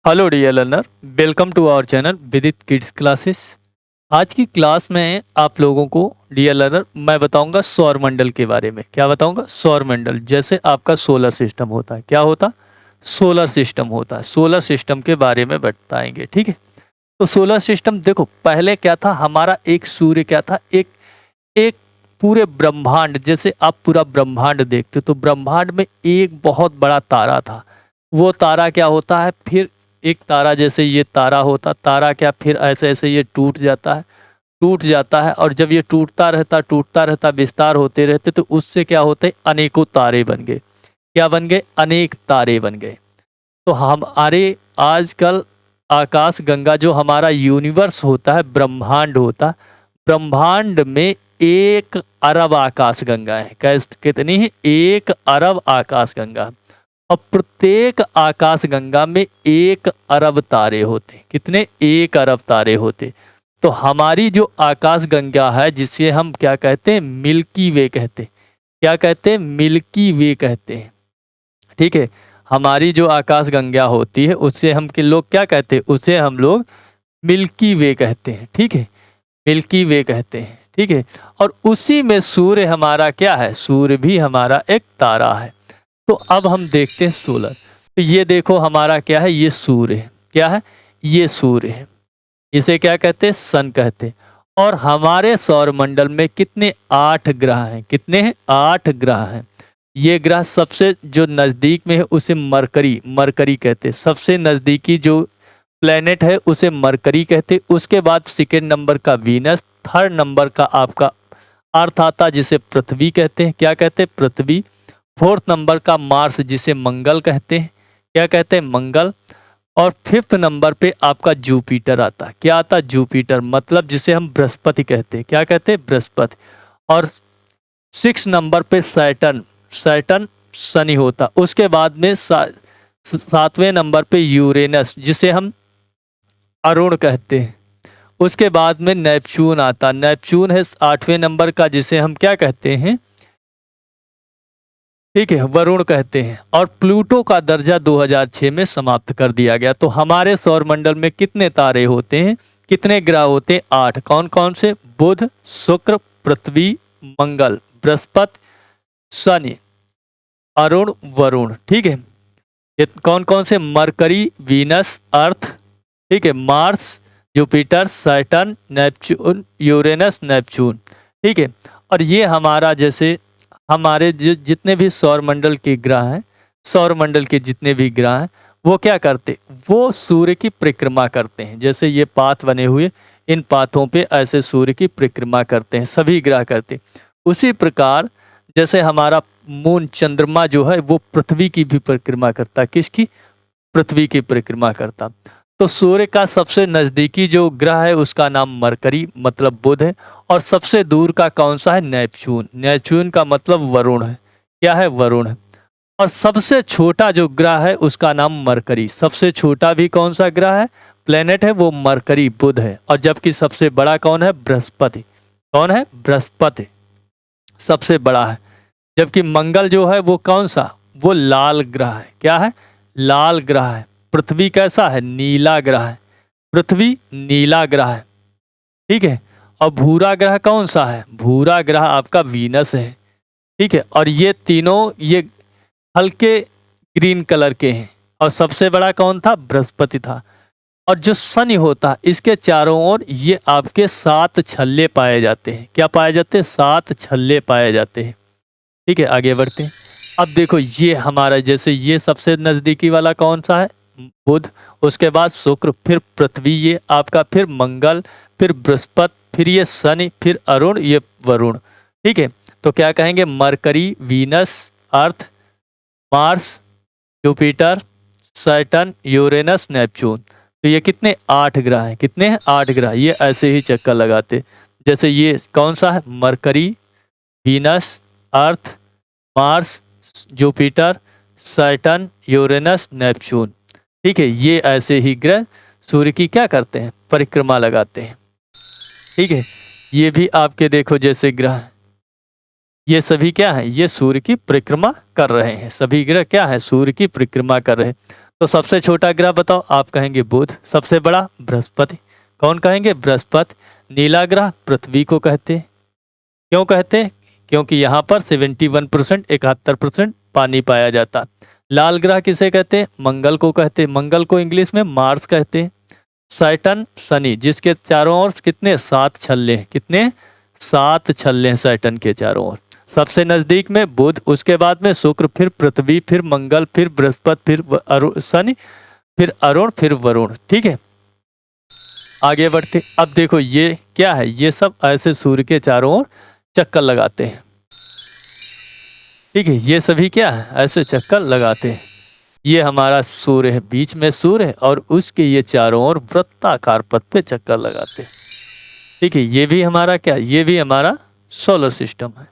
Hello dear learner, welcome to our channel Vidit kids classes. आज की class में आप लोगों को डियर लर्नर मैं बताऊंगा सौरमंडल के बारे में। क्या बताऊंगा? सौरमंडल जैसे आपका सोलर सिस्टम होता है। क्या होता? सोलर सिस्टम होता है। सोलर सिस्टम के बारे में बताएंगे, ठीक है। तो सोलर सिस्टम देखो, पहले क्या था हमारा? एक सूर्य क्या था? एक एक पूरे ब्रह्मांड, जैसे आप पूरा ब्रह्मांड देखते तो ब्रह्मांड में एक बहुत बड़ा तारा था। वो तारा क्या होता है? फिर एक तारा, जैसे ये तारा होता, तारा क्या फिर ऐसे ऐसे ये टूट जाता है और जब ये टूटता रहता विस्तार होते रहते तो उससे क्या होते? अनेकों तारे बन गए। क्या बन गए? अनेक तारे बन गए। तो हमारे आजकल आकाश गंगा जो हमारा यूनिवर्स होता है, ब्रह्मांड होता, ब्रह्मांड में 1 अरब आकाश गंगा है। कितनी है? 1 अरब आकाश गंगा। और प्रत्येक आकाश गंगा में 1 अरब तारे होते। कितने? 1 अरब तारे होते। तो हमारी जो आकाश गंगा है, जिसे हम क्या कहते हैं? मिल्की वे कहते हैं। क्या कहते हैं? मिल्की वे कहते हैं, ठीक है। हमारी जो आकाश गंगा होती है उससे हम के लोग क्या कहते हैं? उसे हम लोग मिल्की वे कहते हैं, ठीक है। मिल्की वे कहते हैं, ठीक है। और उसी में सूर्य हमारा क्या है? सूर्य भी हमारा एक तारा है। तो अब हम देखते हैं सोलर। तो ये देखो हमारा क्या है? ये सूर्य है। क्या है? ये सूर्य है। इसे क्या कहते हैं? सन कहते हैं। और हमारे सौरमंडल में कितने? 8 ग्रह हैं। कितने हैं? 8 ग्रह हैं। ये ग्रह सबसे जो नजदीक में है उसे मरकरी मरकरी कहते हैं। सबसे नजदीकी जो प्लेनेट है उसे मरकरी कहते हैं। उसके बाद सेकेंड नंबर का वीनस, थर्ड नंबर का आपका अर्थ आता जिसे पृथ्वी कहते हैं। क्या कहते हैं? पृथ्वी। फोर्थ नंबर का मार्स जिसे मंगल कहते हैं। क्या कहते हैं? मंगल। और फिफ्थ नंबर पे आपका जुपिटर आता है। क्या आता? जुपिटर, मतलब जिसे हम बृहस्पति कहते हैं। क्या कहते हैं? बृहस्पति। और 6 नंबर पे सैटर्न, सैटर्न शनि होता। उसके बाद में 7वें नंबर पे यूरेनस जिसे हम अरुण कहते हैं। उसके बाद में नेपच्यून आता। नेपच्यून है 8वें नंबर का जिसे हम क्या कहते हैं? ठीक है, वरुण कहते हैं। और प्लूटो का दर्जा 2006 में समाप्त कर दिया गया। तो हमारे सौरमंडल में कितने तारे होते हैं? कितने ग्रह होते हैं? 8। कौन कौन से? बुध, शुक्र, पृथ्वी, मंगल, बृहस्पति, शनि, अरुण, वरुण, ठीक है। ये कौन कौन से? मरकरी, वीनस, अर्थ, ठीक है, Mars, Jupiter, Saturn, Neptune, Uranus, Neptune, ठीक है। और ये हमारा जैसे हमारे जितने भी सौरमंडल के ग्रह हैं, सौरमंडल के जितने भी ग्रह हैं वो क्या करते? वो सूर्य की परिक्रमा करते हैं। जैसे ये पाथ बने हुए, इन पाथों पे ऐसे सूर्य की परिक्रमा करते हैं, सभी ग्रह करते हैं। उसी प्रकार जैसे हमारा मून, चंद्रमा जो है वो पृथ्वी की भी परिक्रमा करता। किसकी? पृथ्वी की परिक्रमा करता। तो सूर्य का सबसे नजदीकी जो ग्रह है उसका नाम मरकरी मतलब बुध है। और सबसे दूर का कौन सा है? नेपच्यून। नेपच्यून का मतलब वरुण है। क्या है? वरुण है। और सबसे छोटा जो ग्रह है उसका नाम मरकरी। सबसे छोटा भी कौन सा ग्रह है? प्लेनेट है, वो मरकरी बुध है। और जबकि सबसे बड़ा कौन है? बृहस्पति। कौन है? बृहस्पति सबसे बड़ा है। जबकि मंगल जो है वो कौन सा? वो लाल ग्रह है। क्या है? लाल ग्रह है। पृथ्वी कैसा है? नीला ग्रह है। पृथ्वी नीला ग्रह है, ठीक है। और भूरा ग्रह कौन सा है? भूरा ग्रह आपका वीनस है, ठीक है। और ये तीनों ये हल्के ग्रीन कलर के हैं। और सबसे बड़ा कौन था? बृहस्पति था। और जो शनि होता है इसके चारों ओर ये आपके 7 छल्ले पाए जाते हैं। क्या पाए जाते हैं? 7 छल्ले पाए जाते हैं, ठीक है। आगे बढ़ते हैं। अब देखो ये हमारा जैसे ये सबसे नजदीकी वाला कौन सा है? बुध। उसके बाद शुक्र, फिर पृथ्वी, ये आपका, फिर मंगल, फिर बृहस्पति, फिर ये शनि, फिर अरुण, ये वरुण, ठीक है। तो क्या कहेंगे? Mercury, Venus, Earth, Mars, Jupiter, Saturn, Uranus, Neptune. तो ये कितने? 8 ग्रह हैं। कितने हैं? 8 ग्रह। ये ऐसे ही चक्कर लगाते। जैसे ये कौन सा है? Mercury, Venus, Earth, Mars, Jupiter, Saturn, Uranus, Neptune, ठीक है। ये ऐसे ही ग्रह सूर्य की क्या करते हैं? परिक्रमा लगाते हैं, ठीक है। ये भी आपके देखो जैसे ग्रह, ये सभी क्या है? ये सूर्य की परिक्रमा कर रहे हैं। सभी ग्रह क्या है? सूर्य की परिक्रमा कर रहे हैं। तो सबसे छोटा ग्रह बताओ, आप कहेंगे बुध। सबसे बड़ा बृहस्पति। कौन कहेंगे? बृहस्पति। नीला ग्रह पृथ्वी को कहते हैं। क्यों कहते हैं? क्योंकि यहाँ पर 71% 71% पानी पाया जाता। लाल ग्रह किसे कहते हैं? मंगल को कहते हैं। मंगल को इंग्लिश में मार्स कहते हैं। सैटर्न शनि, जिसके चारों ओर कितने? 7 छल्ले हैं। कितने? 7 छल्ले हैं सैटर्न के चारों ओर। सबसे नजदीक में बुध, उसके बाद में शुक्र, फिर पृथ्वी, फिर मंगल, फिर बृहस्पति, फिर शनि, फिर अरुण, फिर वरुण। ठीक है, आगे बढ़ते। अब देखो ये क्या है, ये सब ऐसे सूर्य के चारों ओर चक्कर लगाते हैं। ठीक है, ये सभी क्या है? ऐसे चक्कर लगाते हैं। ये हमारा सूर्य है, बीच में सूर्य है और उसके ये चारों ओर वृत्ताकार पथ पे चक्कर लगाते हैं। ठीक है, ये भी हमारा क्या? ये भी हमारा सोलर सिस्टम है।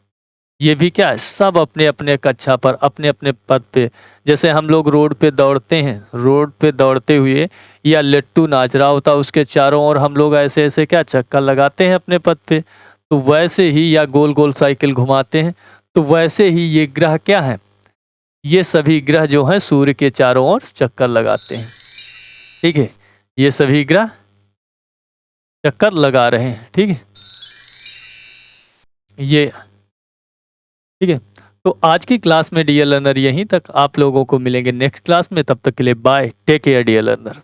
ये भी क्या है? सब अपने अपने कक्षा पर, अपने अपने पद पे। जैसे हम लोग रोड पे दौड़ते हैं, रोड पे दौड़ते हुए या लट्टू नाच रहा होता, उसके चारों ओर हम लोग ऐसे ऐसे क्या चक्कर लगाते हैं अपने पद पे। तो वैसे ही, या गोल गोल साइकिल घुमाते हैं, तो वैसे ही ये ग्रह क्या है? ये सभी ग्रह जो हैं सूर्य के चारों ओर चक्कर लगाते हैं। ठीक है, ये सभी ग्रह चक्कर लगा रहे हैं। ठीक है, ये ठीक है। तो आज की क्लास में डियर लर्नर यहीं तक। आप लोगों को मिलेंगे नेक्स्ट क्लास में। तब तक के लिए bye, take care dear learner.